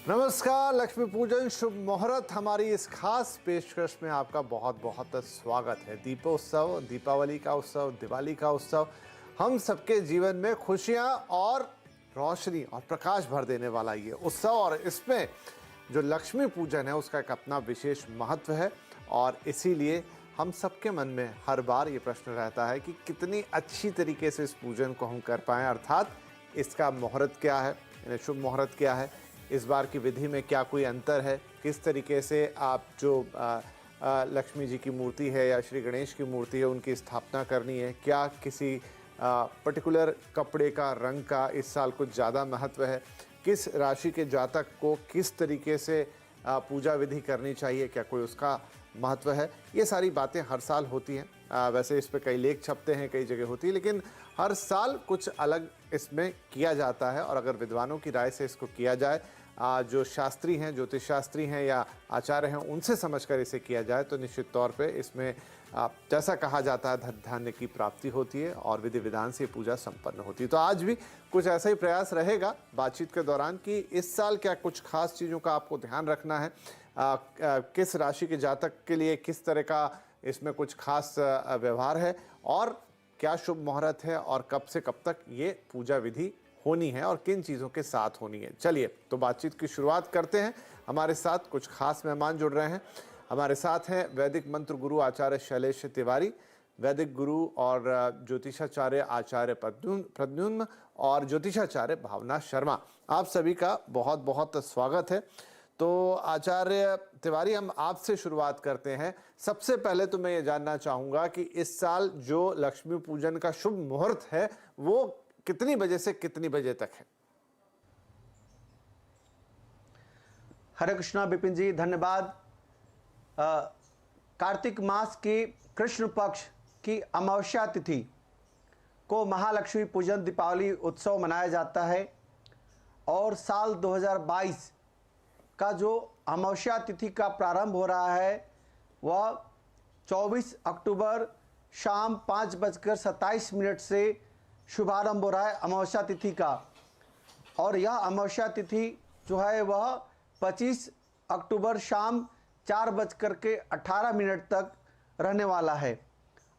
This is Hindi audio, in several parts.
नमस्कार। लक्ष्मी पूजन शुभ मुहूर्त हमारी इस खास पेशकश में आपका बहुत बहुत स्वागत है। दीपोत्सव, दीपावली का उत्सव, दिवाली का उत्सव हम सबके जीवन में खुशियां और रोशनी और प्रकाश भर देने वाला ये उत्सव, और इसमें जो लक्ष्मी पूजन है उसका एक अपना विशेष महत्व है। और इसीलिए हम सबके मन में हर बार ये प्रश्न रहता है कि कितनी अच्छी तरीके से इस पूजन को हम कर पाएँ, अर्थात इसका मुहूर्त क्या है, यानी शुभ मुहूर्त क्या है, इस बार की विधि में क्या कोई अंतर है, किस तरीके से आप जो लक्ष्मी जी की मूर्ति है या श्री गणेश की मूर्ति है उनकी स्थापना करनी है, क्या किसी पर्टिकुलर कपड़े का रंग का इस साल कुछ ज़्यादा महत्व है, किस राशि के जातक को किस तरीके से पूजा विधि करनी चाहिए, क्या कोई उसका महत्व है। ये सारी बातें हर साल होती हैं। वैसे इस पे कई लेख छपते हैं, कई जगह होती है, लेकिन हर साल कुछ अलग इसमें किया जाता है। और अगर विद्वानों की राय से इसको किया जाए, जो शास्त्री हैं, ज्योतिष शास्त्री हैं या आचार्य हैं, उनसे समझकर इसे किया जाए तो निश्चित तौर पे इसमें जैसा कहा जाता है धन धान्य की प्राप्ति होती है और विधि विधान से पूजा संपन्न होती है। तो आज भी कुछ ऐसा ही प्रयास रहेगा बातचीत के दौरान कि इस साल क्या कुछ खास चीज़ों का आपको ध्यान रखना है, किस राशि के जातक के लिए किस तरह का इसमें कुछ खास व्यवहार है, और क्या शुभ मुहूर्त है और कब से कब तक ये पूजा विधि होनी है और किन चीज़ों के साथ होनी है। चलिए तो बातचीत की शुरुआत करते हैं। हमारे साथ कुछ खास मेहमान जुड़ रहे हैं। हमारे साथ हैं वैदिक मंत्र गुरु आचार्य शैलेश तिवारी, वैदिक गुरु और ज्योतिषाचार्य आचार्य प्रद्युम्न और ज्योतिषाचार्य भावना शर्मा। आप सभी का बहुत बहुत स्वागत है। तो आचार्य तिवारी, हम आपसे शुरुआत करते हैं। सबसे पहले तो मैं ये जानना चाहूँगा कि इस साल जो लक्ष्मी पूजन का शुभ मुहूर्त है वो कितनी बजे से कितनी बजे तक है? हरे कृष्णा विपिन जी, धन्यवाद। कार्तिक मास की कृष्ण पक्ष की अमावस्या तिथि को महालक्ष्मी पूजन दीपावली उत्सव मनाया जाता है और साल 2022 का जो अमावस्या तिथि का प्रारंभ हो रहा है वह 24 अक्टूबर शाम 5:27 से शुभारंभ हो रहा है अमावस्या तिथि का। और यह अमावस्या तिथि जो है वह 25 अक्टूबर शाम 4:18 तक रहने वाला है।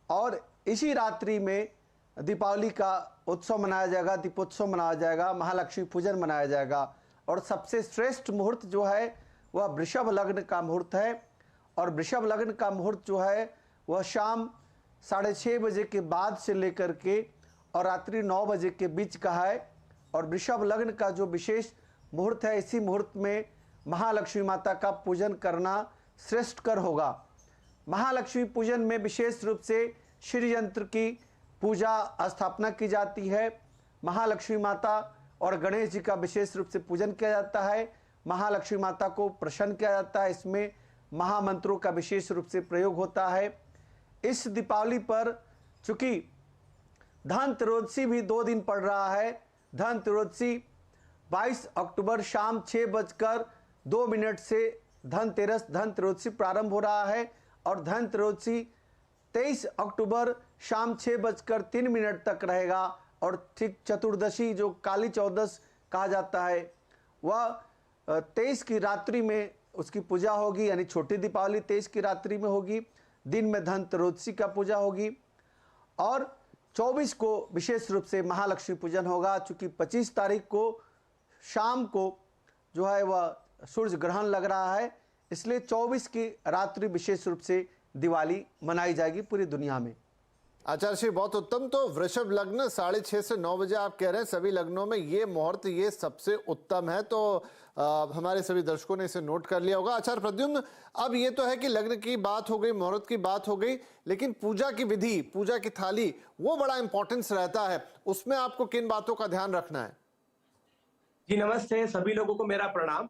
और इसी रात्रि में दीपावली का उत्सव मनाया जाएगा, दीपोत्सव मनाया जाएगा, महालक्ष्मी पूजन मनाया जाएगा। और सबसे श्रेष्ठ मुहूर्त जो है वह वृषभ लग्न का मुहूर्त है। और वृषभ लग्न का मुहूर्त जो है वह शाम 6:30 बजे के बाद से लेकर के और रात्रि 9 बजे के बीच का है। और वृषभ लग्न का जो विशेष मुहूर्त है, इसी मुहूर्त में महालक्ष्मी माता का पूजन करना श्रेष्ठकर होगा। महालक्ष्मी पूजन में विशेष रूप से श्री यंत्र की पूजा स्थापना की जाती है। महालक्ष्मी माता और गणेश जी का विशेष रूप से पूजन किया जाता है। महालक्ष्मी माता को प्रसन्न किया जाता है। इसमें महामंत्रों का विशेष रूप से प्रयोग होता है। इस दीपावली पर चूंकि धनत्रयोदशी भी 2 दिन पड़ रहा है। धनत्रयोदशी 22 अक्टूबर शाम 6:02 से धनत्रयोदशी प्रारंभ हो रहा है और धनत्रयोदशी 23 अक्टूबर शाम 6:03 तक रहेगा। और ठीक चतुर्दशी जो काली चौदस कहा जाता है वह 23 की रात्रि में उसकी पूजा होगी, यानी छोटी दीपावली 23 की रात्रि में होगी, दिन में धनत्रयोदशी का पूजा होगी। और 24 को विशेष रूप से महालक्ष्मी पूजन होगा। चूँकि 25 तारीख को शाम को जो है वह सूर्य ग्रहण लग रहा है, इसलिए 24 की रात्रि विशेष रूप से दिवाली मनाई जाएगी पूरी दुनिया में। आचार्य श्री, बहुत उत्तम। तो वृषभ लग्न 6:30 से 9 बजे आप कह रहे हैं, सभी लग्नों में ये मुहूर्त ये सबसे उत्तम है। तो हमारे सभी दर्शकों ने इसे नोट कर लिया होगा। आचार्य प्रद्युम्न, अब ये तो है कि लग्न की बात हो गई, मुहूर्त की बात हो गई, लेकिन पूजा की विधि, पूजा की थाली, वो बड़ा इंपॉर्टेंस रहता है। उसमें आपको किन बातों का ध्यान रखना है? जी नमस्ते, सभी लोगों को मेरा प्रणाम।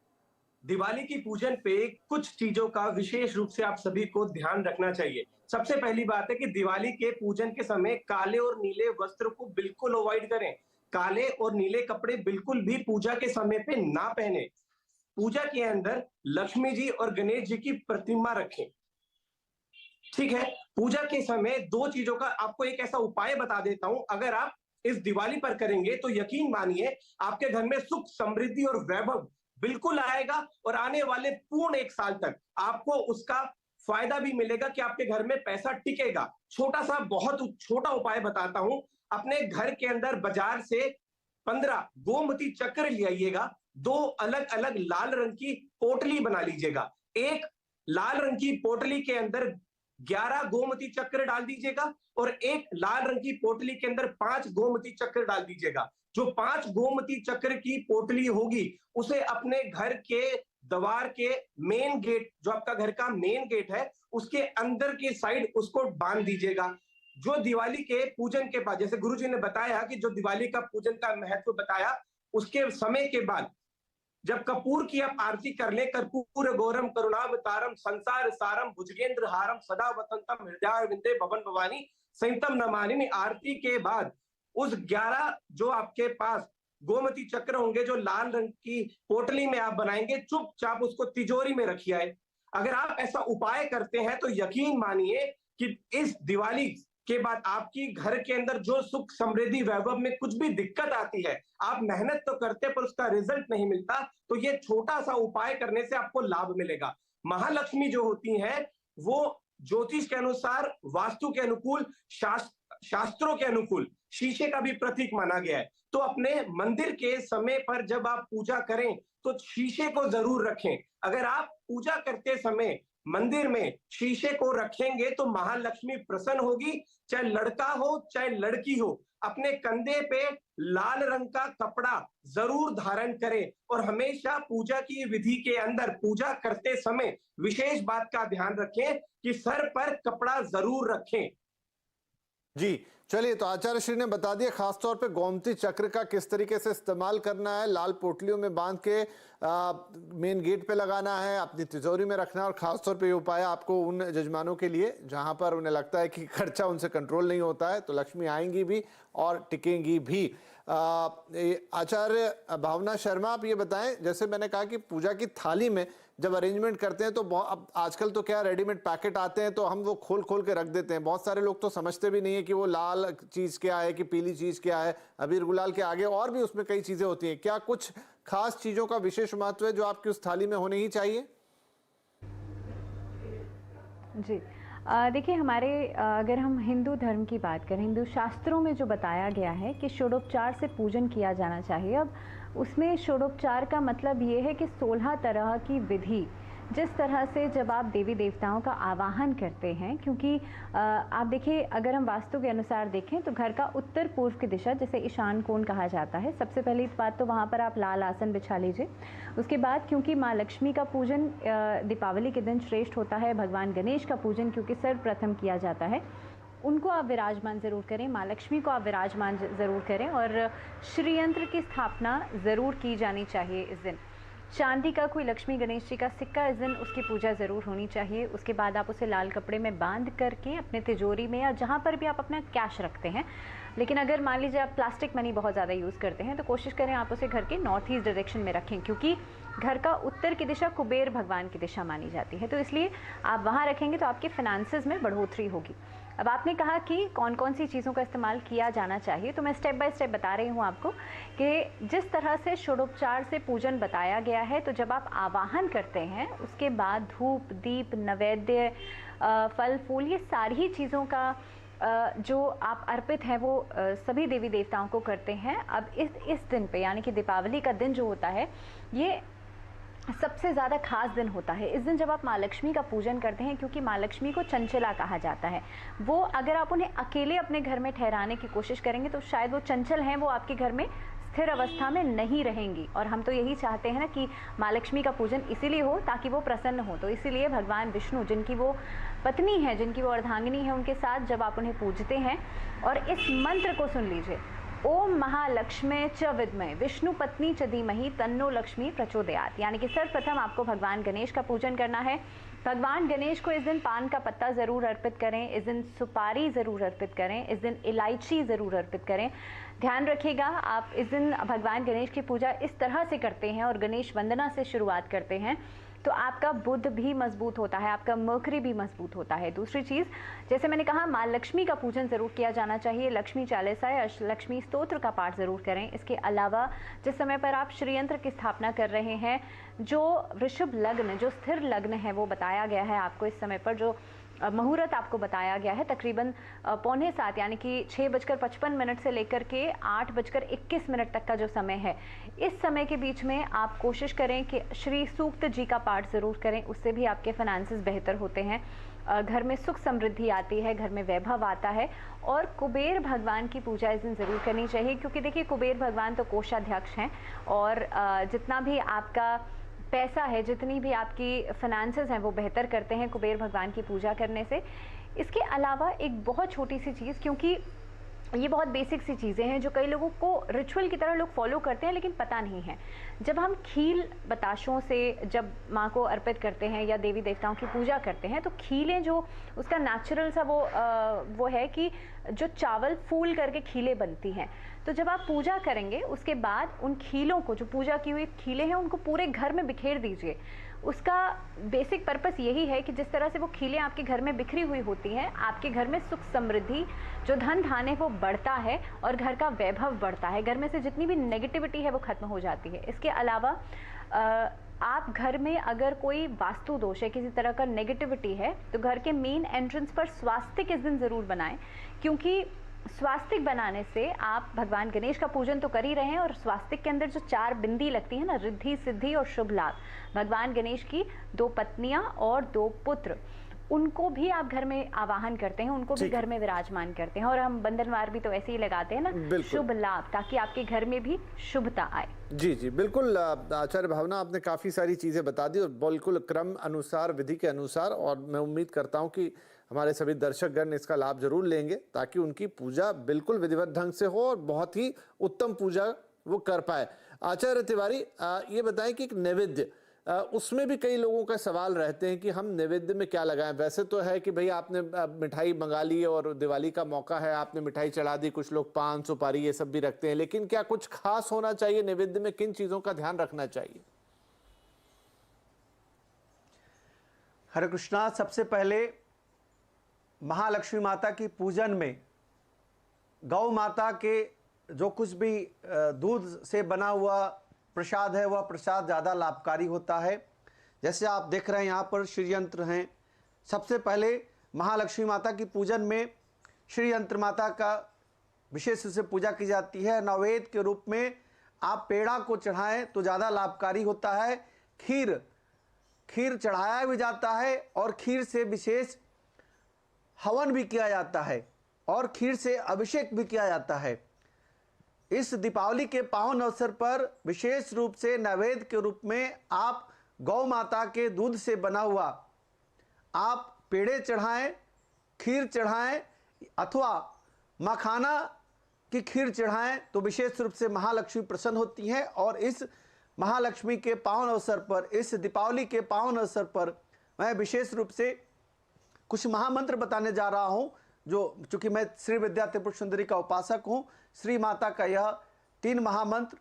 दिवाली की पूजन पे कुछ चीजों का विशेष रूप से आप सभी को ध्यान रखना चाहिए। सबसे पहली बात है कि दिवाली के पूजन के समय काले और नीले वस्त्र को बिल्कुल अवॉइड करें। काले और नीले कपड़े बिल्कुल भी पूजा के समय पे ना पहने। पूजा के अंदर लक्ष्मी जी और गणेश जी की प्रतिमा रखें। ठीक है, पूजा के समय 2 चीजों का आपको एक ऐसा उपाय बता देता हूं। अगर आप इस दिवाली पर करेंगे तो यकीन मानिए आपके घर में सुख, समृद्धि और वैभव बिल्कुल आएगा और आने वाले पूर्ण 1 साल तक आपको उसका फायदा भी मिलेगा कि आपके घर में पैसा टिकेगा। छोटा सा बहुत छोटा उपाय बताता हूं। अपने घर के अंदर बाजार से 15 गोमती चक्र ले आइएगा। 2 अलग अलग लाल रंग की पोटली बना लीजिएगा। एक लाल रंग की पोटली के अंदर 11 गोमती चक्र डाल दीजिएगा और एक लाल रंग की पोटली के अंदर 5 गोमती चक्र डाल दीजिएगा। जो 5 गोमती चक्र की पोटली होगी उसे अपने घर के द्वार के मेन गेट, जो आपका घर का मेन गेट है, उसके अंदर की साइड उसको बांध दीजिएगा। जो दिवाली के पूजन के बाद, जैसे गुरुजी ने बताया कि जो दिवाली का पूजन का महत्व बताया, उसके समय के बाद जब कपूर की आप आरती कर ले, कर्पूर गौरम करुणावतारम संसार सारम भुजगेंद्र हारम सदा वसंतम हृदय विंदे भवन भवानी संतम नमानि, आरती के बाद उस 11 जो आपके पास गोमती चक्र होंगे, जो लाल रंग की पोटली में आप बनाएंगे, चुपचाप उसको तिजोरी में रखिए। अगर आप ऐसा उपाय करते हैं तो यकीन मानिए कि इस दिवाली के बाद आपकी घर के अंदर जो सुख समृद्धि वैभव में कुछ भी दिक्कत आती है, आप मेहनत तो करते पर उसका रिजल्ट नहीं मिलता, तो ये छोटा सा उपाय करने से आपको लाभ मिलेगा। महालक्ष्मी जो होती हैं वो ज्योतिष के अनुसार, वास्तु के अनुकूल, शास्त्रों के अनुकूल शीशे का भी प्रतीक माना गया है। तो अपने मंदिर के समय पर जब आप पूजा करें तो शीशे को जरूर रखें। अगर आप पूजा करते समय मंदिर में शीशे को रखेंगे तो महालक्ष्मी प्रसन्न होगी। चाहे लड़का हो चाहे लड़की हो, अपने कंधे पे लाल रंग का कपड़ा जरूर धारण करें और हमेशा पूजा की विधि के अंदर पूजा करते समय विशेष बात का ध्यान रखें कि सर पर कपड़ा जरूर रखें। जी चलिए, तो आचार्य श्री ने बता दिया खासतौर पे गोमती चक्र का किस तरीके से इस्तेमाल करना है। लाल पोटलियों में बांध के मेन गेट पे लगाना है, अपनी तिजोरी में रखना है। और खासतौर पे ये उपाय आपको उन यजमानों के लिए जहां पर उन्हें लगता है कि खर्चा उनसे कंट्रोल नहीं होता है, तो लक्ष्मी आएंगी भी और टिकेंगी भी। आचार्य भावना शर्मा, आप ये बताएं, जैसे मैंने कहा कि पूजा की थाली में जब अरेंजमेंट करते हैं तो अब आजकल तो क्या रेडीमेड पैकेट आते हैं, तो हम वो खोल खोल के रख देते हैं। बहुत सारे लोग तो समझते भी नहीं है कि वो लाल चीज़ क्या है कि पीली चीज़ क्या है। अबीर गुलाल के आगे और भी उसमें कई चीज़ें होती हैं। क्या कुछ खास चीज़ों का विशेष महत्व है जो आपकी उस थाली में होनी ही चाहिए? जी देखिए, हमारे अगर हम हिंदू धर्म की बात करें, हिंदू शास्त्रों में जो बताया गया है कि षोडोपचार से पूजन किया जाना चाहिए। अब उसमें षोडोपचार का मतलब ये है कि 16 तरह की विधि, जिस तरह से जब आप देवी देवताओं का आवाहन करते हैं, क्योंकि आप देखिए अगर हम वास्तु के अनुसार देखें तो घर का उत्तर पूर्व की दिशा, जिसे ईशान कोण कहा जाता है, सबसे पहली बात तो वहाँ पर आप लाल आसन बिछा लीजिए। उसके बाद क्योंकि माँ लक्ष्मी का पूजन दीपावली के दिन श्रेष्ठ होता है, भगवान गणेश का पूजन क्योंकि सर्वप्रथम किया जाता है, उनको आप विराजमान ज़रूर करें, माँ लक्ष्मी को आप विराजमान ज़रूर करें और श्रीयंत्र की स्थापना ज़रूर की जानी चाहिए इस दिन। चांदी का कोई लक्ष्मी गणेश जी का सिक्का इस दिन उसकी पूजा ज़रूर होनी चाहिए। उसके बाद आप उसे लाल कपड़े में बांध करके अपने तिजोरी में या जहाँ पर भी आप अपना कैश रखते हैं, लेकिन अगर मान लीजिए आप प्लास्टिक मनी बहुत ज़्यादा यूज़ करते हैं तो कोशिश करें आप उसे घर के नॉर्थ ईस्ट डायरेक्शन में रखें, क्योंकि घर का उत्तर की दिशा कुबेर भगवान की दिशा मानी जाती है, तो इसलिए आप वहाँ रखेंगे तो आपके फिनेंसेस में बढ़ोतरी होगी। अब आपने कहा कि कौन कौन सी चीज़ों का इस्तेमाल किया जाना चाहिए, तो मैं स्टेप बाय स्टेप बता रही हूँ आपको कि जिस तरह से षोडोपचार से पूजन बताया गया है, तो जब आप आवाहन करते हैं उसके बाद धूप, दीप, नैवेद्य, फल फूल, ये सारी चीज़ों का जो आप अर्पित है वो सभी देवी देवताओं को करते हैं। अब इस दिन पे, यानी कि दीपावली का दिन जो होता है, ये सबसे ज़्यादा खास दिन होता है। इस दिन जब आप माँ लक्ष्मी का पूजन करते हैं, क्योंकि माँ लक्ष्मी को चंचला कहा जाता है, वो अगर आप उन्हें अकेले अपने घर में ठहराने की कोशिश करेंगे तो शायद वो चंचल हैं, वो आपके घर में स्थिर अवस्था में नहीं रहेंगी। और हम तो यही चाहते हैं ना कि माँ लक्ष्मी का पूजन इसीलिए हो ताकि वो प्रसन्न हो। तो इसीलिए भगवान विष्णु, जिनकी वो पत्नी है, जिनकी वो अर्धांगिनी है, उनके साथ जब आप उन्हें पूजते हैं और इस मंत्र को सुन लीजिए, ओम महालक्ष्मे च विद्महे विष्णु पत्नी च धीमहि तन्नो लक्ष्मी प्रचोदयात्, यानी कि सर्वप्रथम आपको भगवान गणेश का पूजन करना है। भगवान गणेश को इस दिन पान का पत्ता ज़रूर अर्पित करें, इस दिन सुपारी ज़रूर अर्पित करें, इस दिन इलायची ज़रूर अर्पित करें। ध्यान रखिएगा, आप इस दिन भगवान गणेश की पूजा इस तरह से करते हैं और गणेश वंदना से शुरुआत करते हैं तो आपका बुध भी मजबूत होता है, आपका मर्करी भी मजबूत होता है। दूसरी चीज़, जैसे मैंने कहा, माँ लक्ष्मी का पूजन ज़रूर किया जाना चाहिए। लक्ष्मी चालीसा या लक्ष्मी स्तोत्र का पाठ ज़रूर करें। इसके अलावा जिस समय पर आप श्रीयंत्र की स्थापना कर रहे हैं, जो वृषभ लग्न, जो स्थिर लग्न है, वो बताया गया है आपको इस समय पर, जो मुहूर्त आपको बताया गया है तकरीबन 6:45 यानी कि 6:55 से लेकर के 8:21 तक का जो समय है, इस समय के बीच में आप कोशिश करें कि श्री सूक्त जी का पाठ ज़रूर करें। उससे भी आपके फाइनेंसेस बेहतर होते हैं, घर में सुख समृद्धि आती है, घर में वैभव आता है। और कुबेर भगवान की पूजा इस दिन ज़रूर करनी चाहिए, क्योंकि देखिए कुबेर भगवान तो कोषाध्यक्ष हैं और जितना भी आपका पैसा है, जितनी भी आपकी फाइनेंसेस हैं, वो बेहतर करते हैं कुबेर भगवान की पूजा करने से। इसके अलावा एक बहुत छोटी सी चीज़, क्योंकि ये बहुत बेसिक सी चीज़ें हैं जो कई लोगों को रिचुअल की तरह लोग फॉलो करते हैं लेकिन पता नहीं है। जब हम खील बताशों से जब माँ को अर्पित करते हैं या देवी देवताओं की पूजा करते हैं, तो खीलें जो उसका नेचुरल सा वो है कि जो चावल फूल करके खीलें बनती हैं, तो जब आप पूजा करेंगे उसके बाद उन खीलों को, जो पूजा की हुई खीलें हैं, उनको पूरे घर में बिखेर दीजिए। उसका बेसिक पर्पस यही है कि जिस तरह से वो खीलें आपके घर में बिखरी हुई होती हैं, आपके घर में सुख समृद्धि, जो धन धान है वो बढ़ता है और घर का वैभव बढ़ता है। घर में से जितनी भी नेगेटिविटी है वो खत्म हो जाती है। इसके अलावा आप घर में अगर कोई वास्तु दोष है, किसी तरह का नेगेटिविटी है, तो घर के मेन एंट्रेंस पर स्वास्तिक इस दिन ज़रूर बनाएं, क्योंकि स्वास्तिक बनाने से आप भगवान गणेश का पूजन तो कर ही रहे हैं और स्वास्तिक के अंदर जो 4 बिंदी लगती है ना, रिद्धि सिद्धि और शुभ लाभ, भगवान गणेश की 2 पत्नियां और 2 पुत्र, उनको भी आप घर में आवाहन करते हैं, उनको भी घर में विराजमान करते हैं। और हम बंधनवार भी तो ऐसे ही लगाते हैं ना, शुभ लाभ, ताकि आपके घर में भी शुभता आए। जी जी बिल्कुल आचार्य भावना, आपने काफ़ी सारी चीज़ें बता दी और बिल्कुल क्रम अनुसार, विधि के अनुसार, और मैं उम्मीद करता हूँ कि हमारे सभी दर्शकगण इसका लाभ जरूर लेंगे ताकि उनकी पूजा बिल्कुल विधिवत ढंग से हो और बहुत ही उत्तम पूजा वो कर पाए। आचार्य तिवारी, ये बताएं कि एक नैवेद्य, उसमें भी कई लोगों का सवाल रहते हैं कि हम नैवेद्य में क्या लगाएं। वैसे तो है कि भाई आपने मिठाई मंगा ली और दिवाली का मौका है, आपने मिठाई चढ़ा दी, कुछ लोग पान सुपारी ये सब भी रखते हैं, लेकिन क्या कुछ खास होना चाहिए नैवेद्य में? किन चीज़ों का ध्यान रखना चाहिए? हरे कृष्णा, सबसे पहले महालक्ष्मी माता की पूजन में गौ माता के जो कुछ भी दूध से बना हुआ प्रसाद है, वह प्रसाद ज़्यादा लाभकारी होता है। जैसे आप देख रहे हैं यहाँ पर श्री यंत्र हैं। सबसे पहले महालक्ष्मी माता की पूजन में श्री यंत्र माता का विशेष रूप से पूजा की जाती है। नैवेद्य के रूप में आप पेड़ा को चढ़ाएं तो ज़्यादा लाभकारी होता है। खीर चढ़ाया भी जाता है और खीर से विशेष हवन भी किया जाता है और खीर से अभिषेक भी किया जाता है। इस दीपावली के पावन अवसर पर विशेष रूप से नैवेद्य के रूप में आप गौ माता के दूध से बना हुआ आप पेड़े चढ़ाएं, खीर चढ़ाएं अथवा मखाना की खीर चढ़ाएं तो विशेष रूप से महालक्ष्मी प्रसन्न होती हैं। और इस महालक्ष्मी के पावन अवसर पर, इस दीपावली के पावन अवसर पर मैं विशेष रूप से कुछ महामंत्र बताने जा रहा हूं, जो चूंकि मैं श्री विद्या त्रिपुर सुंदरी का उपासक हूं। श्री माता का यह 3 महामंत्र,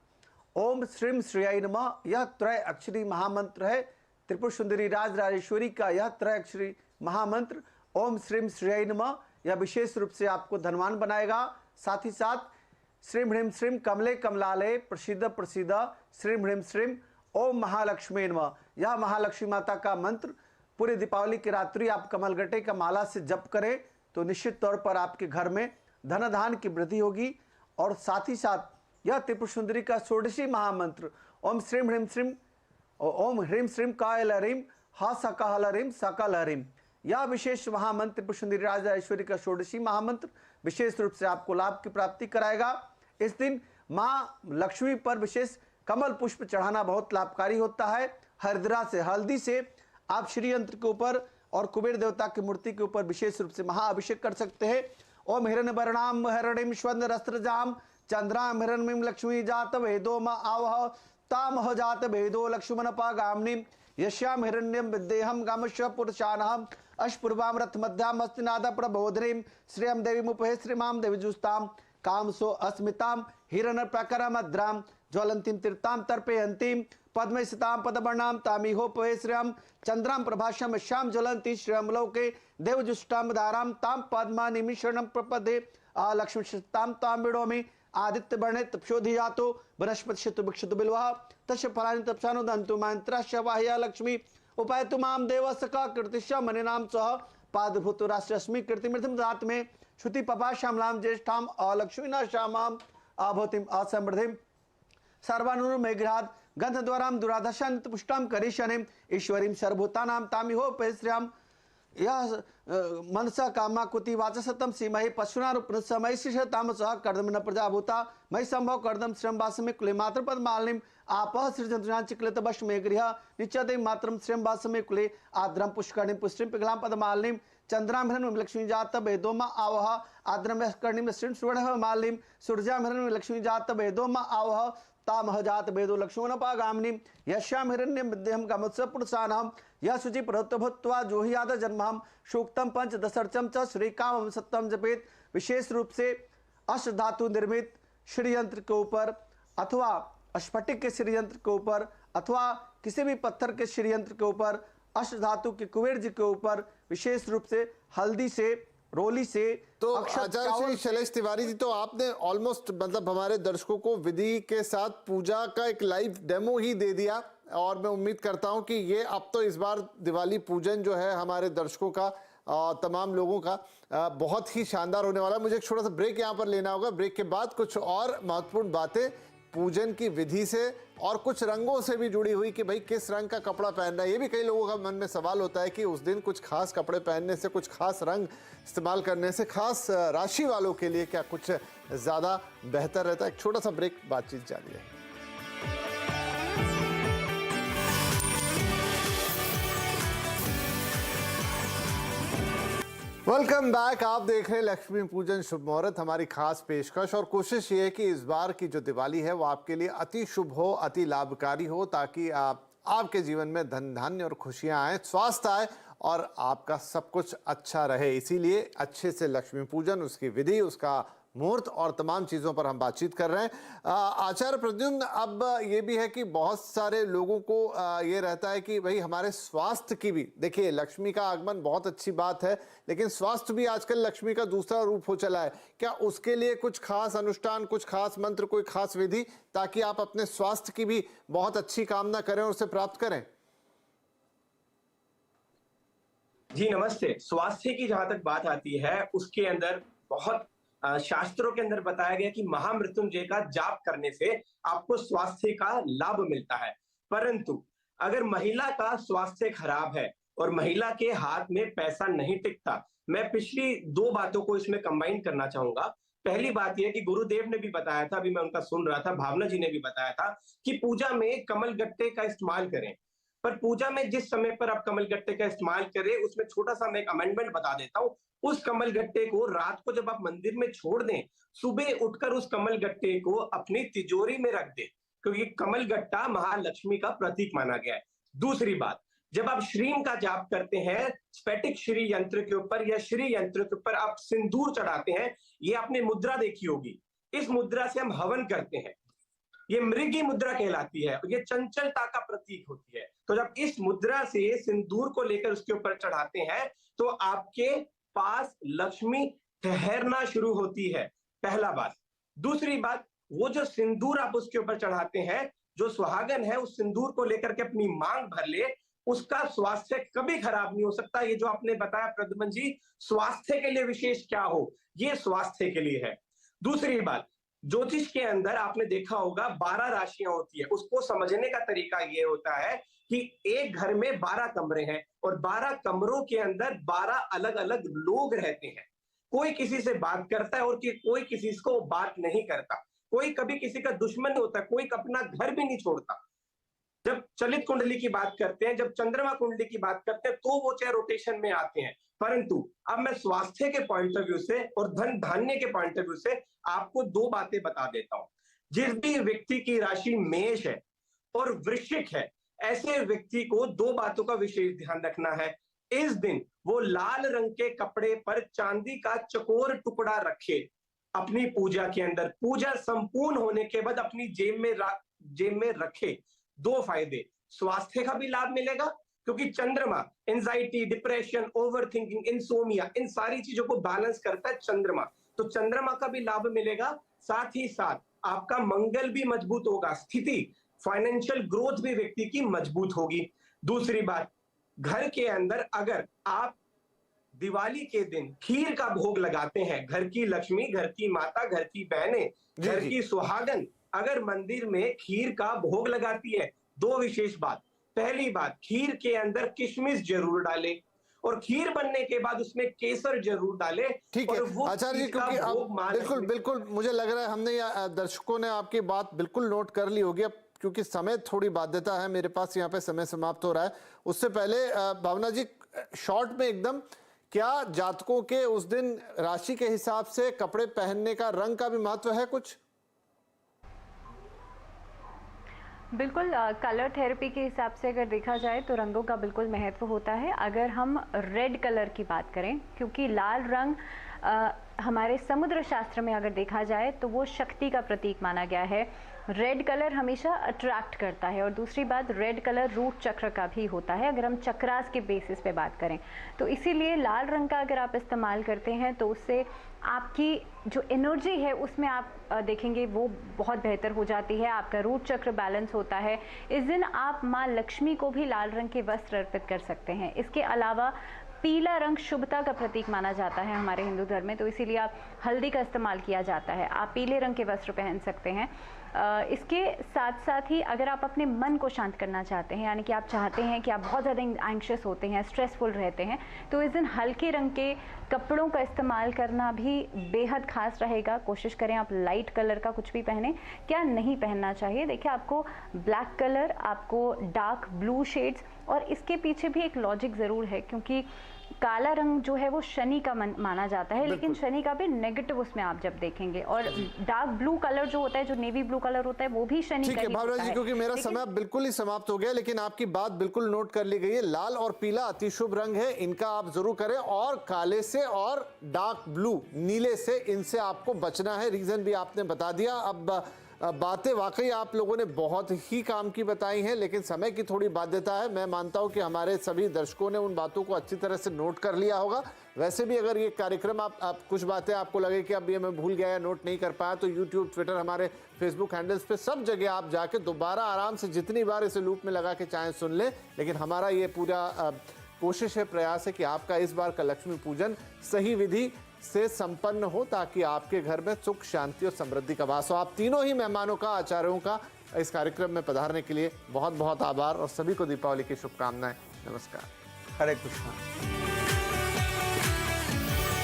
ओम श्रीम श्रेयाय नमः, यह त्रय अक्षरी महामंत्र है। त्रिपुर सुंदरी राज राजेश्वरी का यह त्रय अक्षरी महामंत्र ओम श्रीम श्रेयाय नमः, यह विशेष रूप से आपको धनवान बनाएगा। साथ ही साथ श्रीम ह्रीम श्रीम कमले कमलालय प्रसिद्ध प्रसिद्ध श्रीम ह्रीम श्रीम ओम महालक्ष्मी नमः, यह महालक्ष्मी माता का मंत्र पूरे दीपावली की रात्रि आप कमलगट्टे का माला से जप करें तो निश्चित तौर पर आपके घर में धन धान की वृद्धि होगी। और साथ ही साथ यह त्रिपुर सुंदरी का षोडशी महामंत्र ओम श्रीम ह्रीम श्रीम ओम ह्रीम श्रीम कायल ह्रीम हा सकल ह्रीम सकल ह्रीम, यह विशेष महामंत्र त्रिपुर सुंदरी राजेश्वरी का षोडशी महामंत्र विशेष रूप से आपको लाभ की प्राप्ति कराएगा। इस दिन माँ लक्ष्मी पर विशेष कमल पुष्प चढ़ाना बहुत लाभकारी होता है। हरिद्रा से, हल्दी से आप श्री यंत्र के ऊपर और कुबेर देवता की मूर्ति के ऊपर विशेष रूप से महाअभिषेक कर सकते हैं। ओम हिरण्यवर्णाम हिरण्यम स्वर्ण रस्त्रजाम चंद्राम हिरण्यम लक्ष्मी जात वेदो म आवह तामह जात वेदो लक्ष्मण पागामनि यश्याम हिरण्यम विद्येहम गामश्व पुरुषानहम अश्पूर्वाम रथ मध्याम हस्तिनाद प्रबोधरीम श्रियम देवी मुपहे श्रीमाम देवी जुस्ताम कामसो अस्मिताम हिरण प्रकरमद्राम ज्वलंतीम तीर्थाम तर्पयंतीम पद्म सिताम पदवर्णाम तामिहोपवे श्रियम चंद्राम प्रभाषम श्याम ज्वलंती श्रियमलोके देवजुष्टाम दाराम ताम पद्मा निमिषणम प्रपदे लक्ष्मी शताम ताम विडोमी आदित्य वर्णे तपशोधि जातो वनस्पति शतु भिक्षतु बिल्वा तस्य फलानि तपसानो दंतु मंत्रस्य वाह्या लक्ष्मी उपायतु माम देवसका कृतिश्च मनिनाम सह पादभूतो राष्ट्रस्मि कृतिमृतम रात में श्रुति पपा श्यामलाम ज्येष्ठाम अलक्ष्मीना श्यामाम आभूतिम असमृद्धिम सर्वानुर मेघरात गंधद्वाराम दुराधशान पुष्टाम करिशनिम ईश्वरीम सर्वभूतानाम तामिहो पैश्रियाम यह मनसा कामा कुति वाचसतम सीमहि पशुना रूपनसमय शिषताम सह कर्दम न प्रजाभूता मई संभव कर्दम श्रम वासमे कुले मात्र पद मालिनीम आपह सृजंतुनां चिक्लित वश में गृह नित्यते मात्रम श्रम वासमे कुले आद्रम पुष्करणिम पुष्टिम पिघलाम पद मालिनीम चंद्राम हिरण्यम लक्ष्मी जात वेदोमा आवह आद्रम कर्णिम श्रीम सुवर्णः मालिनीम सूर्याम हिरण्यम लक्ष्मी जात वेदोमा आवह तामह जात वेदो लक्ष्मणपागामिनी यश्याम हिरण्यम विद्यम कामोत्सव पुरुषानाम यह शुचि प्रवृत्तभूत्वा जोहियाद जन्महम सूक्तम पंच दशर्चम च श्री कामम सत्यम जपेत। विशेष रूप से अष्ट धातु निर्मित श्री यंत्र के ऊपर अथवा स्फटिक के श्री यंत्र के ऊपर अथवा किसी भी पत्थर के श्री यंत्र के ऊपर अष्ट धातु के कुबेर जी के ऊपर विशेष रूप से हल्दी से रोली से तो आचार्य श्री शैलेश तिवारी जी, तो आपने ऑलमोस्ट मतलब हमारे दर्शकों को विधि के साथ पूजा का एक लाइव डेमो ही दे दिया और मैं उम्मीद करता हूं कि ये अब तो इस बार दिवाली पूजन जो है हमारे दर्शकों का तमाम लोगों का बहुत ही शानदार होने वाला है। मुझे एक छोटा सा ब्रेक यहाँ पर लेना होगा। ब्रेक के बाद कुछ और महत्वपूर्ण बातें पूजन की विधि से और कुछ रंगों से भी जुड़ी हुई कि भाई किस रंग का कपड़ा पहनना है। ये भी कई लोगों का मन में सवाल होता है कि उस दिन कुछ खास कपड़े पहनने से, कुछ खास रंग इस्तेमाल करने से खास राशि वालों के लिए क्या कुछ ज़्यादा बेहतर रहता है। एक छोटा सा ब्रेक, बातचीत जारी है। Welcome back. आप देख रहे हैं लक्ष्मी पूजन शुभ मुहूर्त, हमारी खास पेशकश और कोशिश ये है कि इस बार की जो दिवाली है वो आपके लिए अति शुभ हो, अति लाभकारी हो, ताकि आपके जीवन में धन धान्य और खुशियां आए, स्वास्थ्य आए और आपका सब कुछ अच्छा रहे। इसीलिए अच्छे से लक्ष्मी पूजन, उसकी विधि, उसका मुहूर्त और तमाम चीज़ों पर हम बातचीत कर रहे हैं। आचार्य प्रद्युम्न, अब ये भी है कि बहुत सारे लोगों को ये रहता है कि भाई हमारे स्वास्थ्य की भी, देखिए लक्ष्मी का आगमन बहुत अच्छी बात है, लेकिन स्वास्थ्य भी आजकल लक्ष्मी का दूसरा रूप हो चला है। क्या उसके लिए कुछ खास अनुष्ठान, कुछ खास मंत्र, कोई खास विधि, ताकि आप अपने स्वास्थ्य की भी बहुत अच्छी कामना करें और उसे प्राप्त करें? जी नमस्ते। स्वास्थ्य की जहां तक बात आती है, उसके अंदर बहुत शास्त्रों के अंदर बताया गया कि महामृत्युंजय का जाप करने से आपको स्वास्थ्य का लाभ मिलता है। परंतु अगर महिला का स्वास्थ्य खराब है और महिला के हाथ में पैसा नहीं टिकता, मैं पिछली दो बातों को इसमें कंबाइन करना चाहूंगा। पहली बात यह कि गुरुदेव ने भी बताया था, अभी मैं उनका सुन रहा था, भावना जी ने भी बताया था कि पूजा में कमल गट्टे का इस्तेमाल करें। पर पूजा में जिस समय पर आप कमल गट्टे का इस्तेमाल करें, उसमें छोटा सा मैं एक अमेंडमेंट बता देता हूं। उस कमल गट्टे को रात को जब आप मंदिर में छोड़ दें, सुबह उठकर उस कमल गट्टे को अपनी तिजोरी में रख दें, क्योंकि कमल गट्टा महालक्ष्मी का प्रतीक माना गया है। दूसरी बात, जब आप श्रीम का जाप करते हैं, स्फटिक श्री यंत्र के ऊपर या श्री यंत्र के ऊपर आप सिंदूर चढ़ाते हैं, ये आपने मुद्रा देखी होगी। इस मुद्रा से हम हवन करते हैं, ये मृगी मुद्रा कहलाती है, ये चंचलता का प्रतीक होती है। तो जब इस मुद्रा से सिंदूर को लेकर उसके ऊपर चढ़ाते हैं, तो आपके पास लक्ष्मी ठहरना शुरू होती है, पहला बात। दूसरी बात, वो जो सिंदूर आप उसके ऊपर चढ़ाते हैं, जो सुहागन है उस सिंदूर को लेकर के अपनी मांग भर ले, उसका स्वास्थ्य कभी खराब नहीं हो सकता। ये जो आपने बताया प्रद्युम्न जी, स्वास्थ्य के लिए विशेष क्या हो, ये स्वास्थ्य के लिए है। दूसरी बात, ज्योतिष के अंदर आपने देखा होगा 12 राशियां होती है। उसको समझने का तरीका ये होता है कि एक घर में 12 कमरे हैं और 12 कमरों के अंदर 12 अलग अलग लोग रहते हैं। कोई किसी से बात करता है और कोई किसी को बात नहीं करता, कोई कभी किसी का दुश्मन होता है, कोई अपना घर भी नहीं छोड़ता। जब चलित कुंडली की बात करते हैं, जब चंद्रमा कुंडली की बात करते हैं, तो वो चाहे रोटेशन में आते हैं। परंतु अब मैं स्वास्थ्य के पॉइंट ऑफ व्यू से और धन धान्य के पॉइंट ऑफ व्यू से आपको दो बातें बता देता हूं। जिस भी व्यक्ति की राशि मेष है और वृश्चिक है, ऐसे व्यक्ति को दो बातों का विशेष ध्यान रखना है। इस दिन वो लाल रंग के कपड़े पर चांदी का चकोर टुकड़ा रखे अपनी पूजा के अंदर। पूजा संपूर्ण होने के बाद अपनी जेब में जेब में रखे। 2 फायदे, स्वास्थ्य का भी लाभ मिलेगा क्योंकि चंद्रमा anxiety, depression, over thinking, insomnia, इन सारी चीजों को बैलेंस करता है चंद्रमा। तो चंद्रमा का भी लाभ मिलेगा, साथ ही साथ आपका मंगल भी मजबूत होगा, स्थिति, फाइनेंशियल ग्रोथ भी व्यक्ति की मजबूत होगी। दूसरी बात, घर के अंदर अगर आप दिवाली के दिन खीर का भोग लगाते हैं, घर की लक्ष्मी, घर की माता, घर की बहनें, घर की सुहागन अगर मंदिर में खीर का भोग लगाती है, 2 विशेष बात। पहली बात, खीर के अंदर किशमिश जरूर डालें और खीर बनने के बाद उसमें केसर जरूर डालें। ठीक है आचार्य जी, क्योंकि अब बिल्कुल बिल्कुल मुझे लग रहा है हमने दर्शकों ने आपकी बात बिल्कुल नोट कर ली होगी। अब क्योंकि समय थोड़ी बाध्यता है मेरे पास, यहाँ पे समय समाप्त हो रहा है, उससे पहले भावना जी शॉर्ट में एकदम, क्या जातकों के उस दिन राशि के हिसाब से कपड़े पहनने का, रंग का भी महत्व है कुछ? बिल्कुल, कलर थेरेपी के हिसाब से अगर देखा जाए तो रंगों का बिल्कुल महत्व होता है। अगर हम रेड कलर की बात करें, क्योंकि लाल रंग हमारे समुद्र शास्त्र में अगर देखा जाए तो वो शक्ति का प्रतीक माना गया है। रेड कलर हमेशा अट्रैक्ट करता है। और दूसरी बात, रेड कलर रूट चक्र का भी होता है अगर हम चक्रास के बेसिस पे बात करें तो। इसीलिए लाल रंग का अगर आप इस्तेमाल करते हैं तो उससे आपकी जो एनर्जी है उसमें आप देखेंगे वो बहुत बेहतर हो जाती है, आपका रूट चक्र बैलेंस होता है। इस दिन आप माँ लक्ष्मी को भी लाल रंग के वस्त्र अर्पित कर सकते हैं। इसके अलावा पीला रंग शुभता का प्रतीक माना जाता है हमारे हिंदू धर्म में, तो इसीलिए आप हल्दी का इस्तेमाल किया जाता है। आप पीले रंग के वस्त्र पहन सकते हैं। इसके साथ साथ ही अगर आप अपने मन को शांत करना चाहते हैं, यानी कि आप चाहते हैं कि आप बहुत ज़्यादा एंग्शियस होते हैं, स्ट्रेसफुल रहते हैं, तो इस दिन हल्के रंग के कपड़ों का इस्तेमाल करना भी बेहद खास रहेगा। कोशिश करें आप लाइट कलर का कुछ भी पहने। क्या नहीं पहनना चाहिए, देखिए आपको ब्लैक कलर, आपको डार्क ब्लू शेड्स, और इसके पीछे भी एक लॉजिक ज़रूर है क्योंकि काला रंग जो है वो शनि का माना जाता है, लेकिन शनि का भी नेगेटिव उसमें आप जब देखेंगे। और डार्क ब्लू कलर जो होता है, जो नेवी ब्लू कलर होता है, वो भी शनि का ही होता है। भावना जी, क्योंकि मेरा समय बिल्कुल ही समाप्त हो गया, लेकिन आपकी बात बिल्कुल नोट कर ली गई है। लाल और पीला अति शुभ रंग है, इनका आप जरूर करें, और काले से और डार्क ब्लू नीले से, इनसे आपको बचना है। रीजन भी आपने बता दिया। अब बातें वाकई आप लोगों ने बहुत ही काम की बताई हैं, लेकिन समय की थोड़ी बाध्यता है। मैं मानता हूं कि हमारे सभी दर्शकों ने उन बातों को अच्छी तरह से नोट कर लिया होगा। वैसे भी अगर ये कार्यक्रम आप कुछ बातें आपको लगे कि अब ये मैं भूल गया या नोट नहीं कर पाया, तो यूट्यूब, ट्विटर, हमारे फेसबुक हैंडल्स पे सब जगह आप जाके दोबारा आराम से जितनी बार इसे लूप में लगा के चाहें सुन लें। लेकिन हमारा ये पूरा कोशिश है, प्रयास है कि आपका इस बार का लक्ष्मी पूजन सही विधि से संपन्न हो, ताकि आपके घर में सुख, शांति और समृद्धि का वास हो। आप तीनों ही मेहमानों का, आचार्यों का इस कार्यक्रम में पधारने के लिए बहुत बहुत आभार, और सभी को दीपावली की शुभकामनाएं। नमस्कार। हरे कृष्णा।